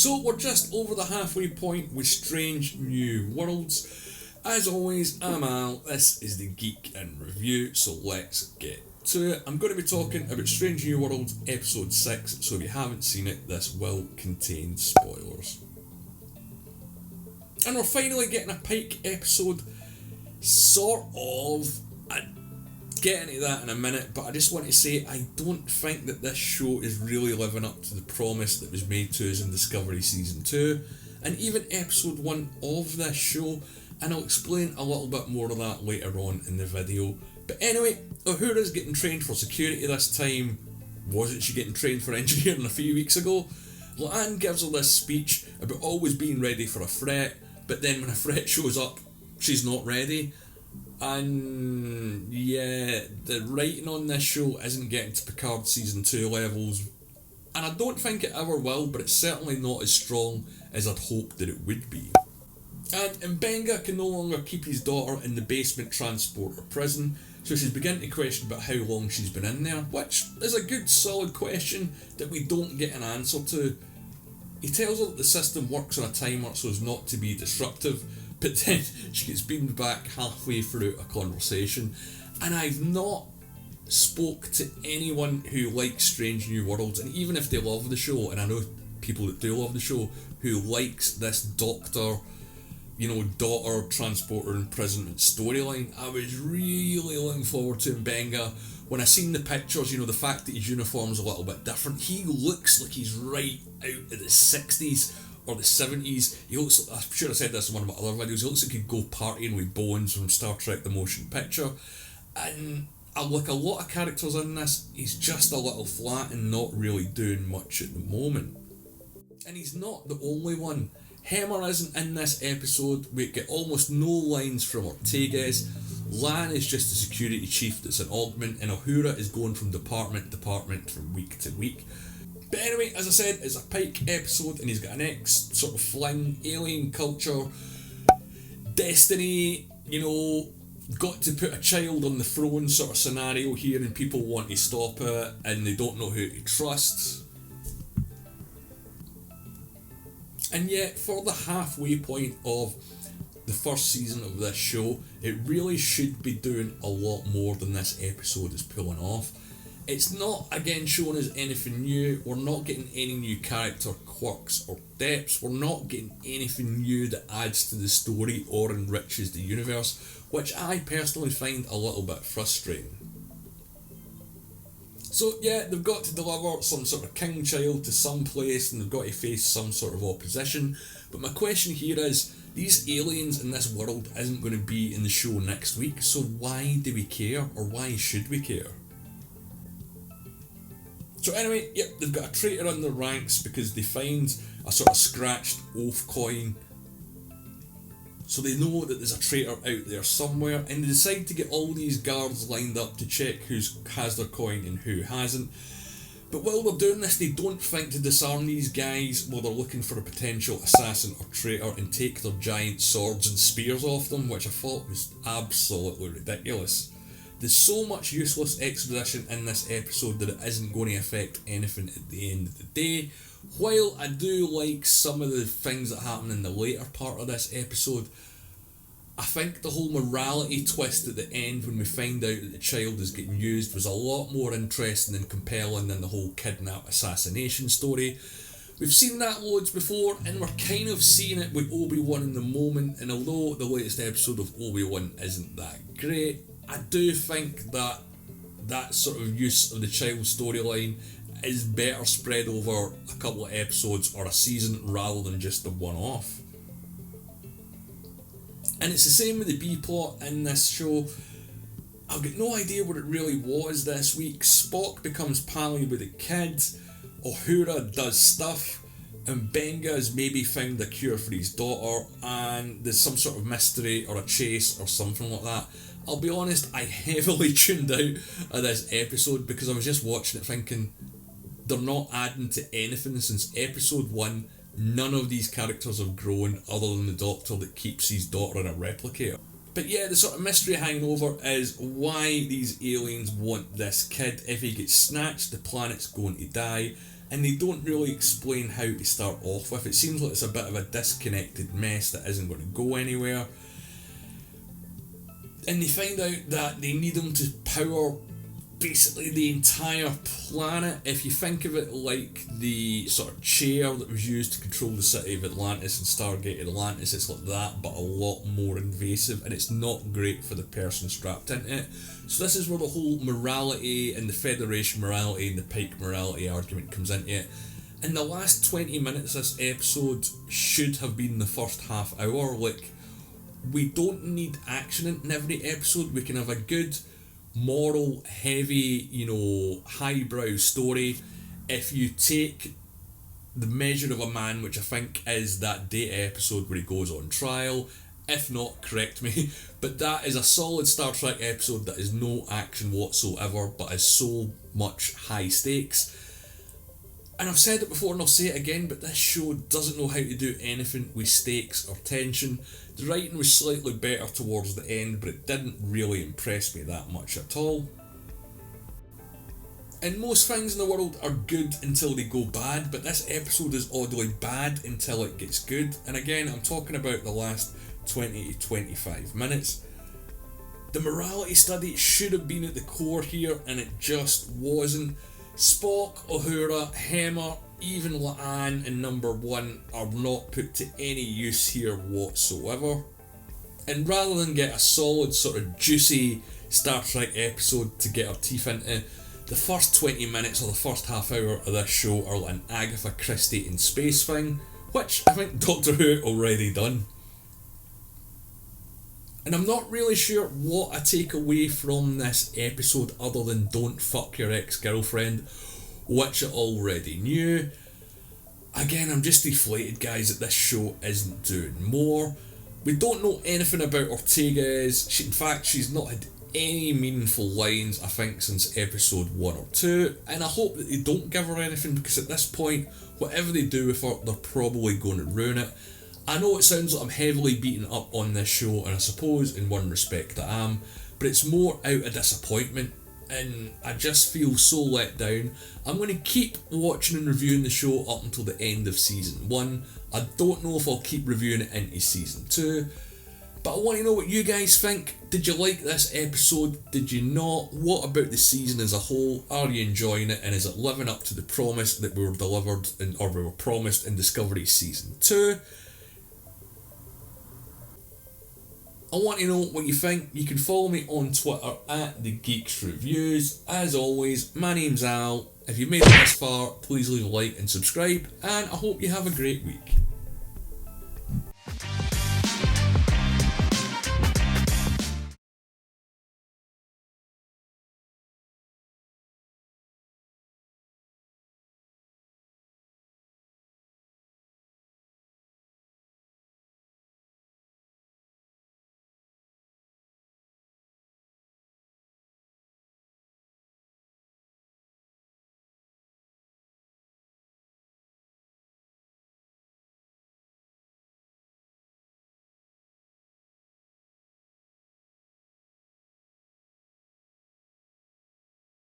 So we're just over the halfway point with Strange New Worlds. As always, I'm Al, this is the Geek in Review, so let's get to it. I'm going to be talking about Strange New Worlds episode 6, so if you haven't seen it, this will contain spoilers. And we're finally getting a Pike episode, sort of. I'll get into that in a minute, but I just want to say I don't think that this show is really living up to the promise that was made to us in Discovery Season 2, and even episode 1 of this show, and I'll explain a little bit more of that later on in the video. But anyway, Uhura's getting trained for security this time. Wasn't she getting trained for engineering a few weeks ago? La'an gives her this speech about always being ready for a threat, but then when a threat shows up, she's not ready. And yeah, the writing on this show isn't getting to Picard Season 2 levels, and I don't think it ever will, but it's certainly not as strong as I'd hoped that it would be. And Mbenga can no longer keep his daughter in the basement transporter prison, so she's beginning to question about how long she's been in there, which is a good solid question that we don't get an answer to. He tells her that the system works on a timer so as not to be disruptive, but then she gets beamed back halfway through a conversation. And I've not spoke to anyone who likes Strange New Worlds, and even if they love the show, and I know people that do love the show, who likes this daughter transporter imprisonment storyline, I was really looking forward to Mbenga. When I seen the pictures, the fact that his uniform's a little bit different, he looks like he's right out of the 60s or the 70s. He looks, I'm sure I said this in one of my other videos, he looks like he'd go partying with Bones from Star Trek The Motion Picture. And like a lot of characters in this, he's just a little flat and not really doing much at the moment. And he's not the only one. Hemmer isn't in this episode. We get almost no lines from Ortegas. Lan is just a security chief that's an augment, and Uhura is going from department to department from week to week. But anyway, as I said, it's a Pike episode, and he's got an sort of fling, alien culture, destiny, got to put a child on the throne sort of scenario here, and people want to stop it, and they don't know who to trust. And yet, for the halfway point of the first season of this show, it really should be doing a lot more than this episode is pulling off. It's not, again, showing us anything new. We're not getting any new character quirks or depths. We're not getting anything new that adds to the story or enriches the universe, which I personally find a little bit frustrating. So yeah, they've got to deliver some sort of king child to some place, and they've got to face some sort of opposition. But my question here is, these aliens in this world isn't going to be in the show next week, so why do we care, or why should we care? So anyway, yep, they've got a traitor in their ranks because they find a sort of scratched oath coin. So they know that there's a traitor out there somewhere, and they decide to get all these guards lined up to check who has their coin and who hasn't. But while they're doing this, they don't think to disarm these guys while they're looking for a potential assassin or traitor and take their giant swords and spears off them, which I thought was absolutely ridiculous. There's so much useless exposition in this episode that it isn't going to affect anything at the end of the day. While I do like some of the things that happen in the later part of this episode, I think the whole morality twist at the end when we find out that the child is getting used was a lot more interesting and compelling than the whole kidnap assassination story. We've seen that loads before, and we're kind of seeing it with Obi-Wan in the moment, and although the latest episode of Obi-Wan isn't that great, I do think that that sort of use of the child storyline is better spread over a couple of episodes or a season rather than just the one-off. And it's the same with the B-plot in this show. I've got no idea what it really was this week. Spock becomes pally with the kids, Uhura does stuff, and Mbenga's maybe found a cure for his daughter, and there's some sort of mystery or a chase or something like that. I'll be honest, I heavily tuned out of this episode because I was just watching it thinking, they're not adding to anything since episode 1. None of these characters have grown other than the Doctor that keeps his daughter in a replicator. But yeah, the sort of mystery hanging over is why these aliens want this kid. If he gets snatched, the planet's going to die. and they don't really explain how to start off with. It seems like it's a bit of a disconnected mess that isn't going to go anywhere. And they find out that they need them to power basically the entire planet. If you think of it like the sort of chair that was used to control the city of Atlantis and Stargate Atlantis, it's like that, but a lot more invasive, and it's not great for the person strapped into it. So this is where the whole morality and the Federation morality and the Pike morality argument comes into it. In the last 20 minutes of this episode should have been the first half hour. Like, we don't need action in every episode. We can have a good moral, heavy, highbrow story. If you take The Measure of a Man, which I think is that Data episode where he goes on trial, if not, correct me, but that is a solid Star Trek episode that is no action whatsoever, but is so much high stakes. And I've said it before and I'll say it again, but this show doesn't know how to do anything with stakes or tension. The writing was slightly better towards the end, but it didn't really impress me that much at all. And most things in the world are good until they go bad, but this episode is oddly bad until it gets good. And again, I'm talking about the last 20 to 25 minutes. The morality study should have been at the core here, and it just wasn't. Spock, Uhura, Hemmer, even La'an and Number 1 are not put to any use here whatsoever. And rather than get a solid sort of juicy Star Trek episode to get our teeth into, the first 20 minutes or the first half hour of this show are like an Agatha Christie in space thing, which I think Doctor Who already done. And I'm not really sure what I take away from this episode other than don't fuck your ex-girlfriend, which I already knew. Again, I'm just deflated, guys, that this show isn't doing more. We don't know anything about Ortega's. In fact, she's not had any meaningful lines, I think, since episode 1 or 2, and I hope that they don't give her anything, because at this point, whatever they do with her, they're probably going to ruin it. I know it sounds like I'm heavily beaten up on this show, and I suppose in one respect I am, but it's more out of disappointment, and I just feel so let down. I'm going to keep watching and reviewing the show up until the end of season 1. I don't know if I'll keep reviewing it into season 2, but I want to know what you guys think. Did you like this episode? Did you not? What about the season as a whole? Are you enjoying it, and is it living up to the promise that we were delivered or we were promised in Discovery season 2? I want to know what you think. You can follow me on Twitter at The Geeks Reviews. As always, my name's Al. If you've made it this far, please leave a like and subscribe, and I hope you have a great week.